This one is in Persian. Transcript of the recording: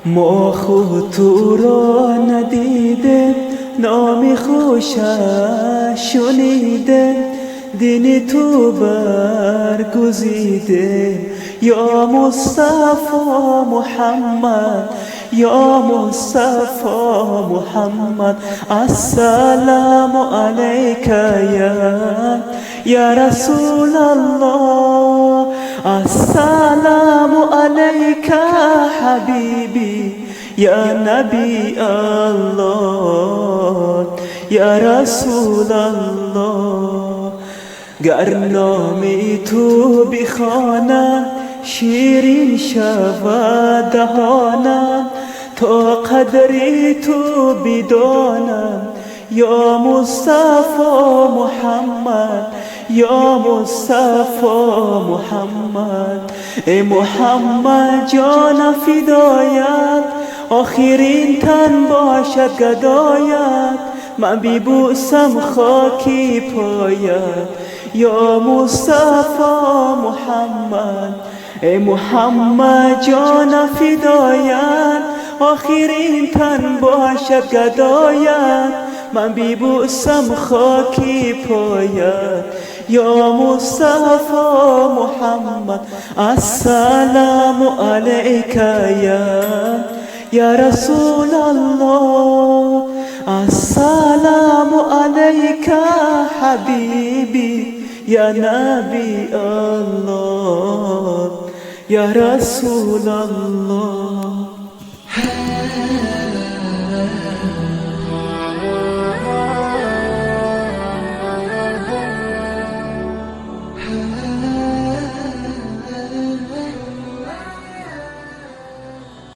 ما خود تو را ندیده، نام خوشش شنیده، دین تو برگزیده. یا مصطفی محمد، یا مصطفی محمد، السلام علیک یا رسول الله، السلام علیک حبیبی یا نبی الله، یا رسول الله. گر نامی تو بخوانم شیرین شود دهانم، تا قدری تو بدانم. یا مصطفی محمد، یا مصطفی محمد، ای محمد جان فدایت، آخرین تن باشد گدایت، من بیبوسم خاکی پایت. یا مصطفی محمد، ای محمد جان فدایت، آخرین تن باشد گدایت، من بیبوسم خاکی پایت. یا مصطفی محمد، السلام علیک یا رسول الله، السلام علیک حبیبی یا نبی الله، یا رسول الله.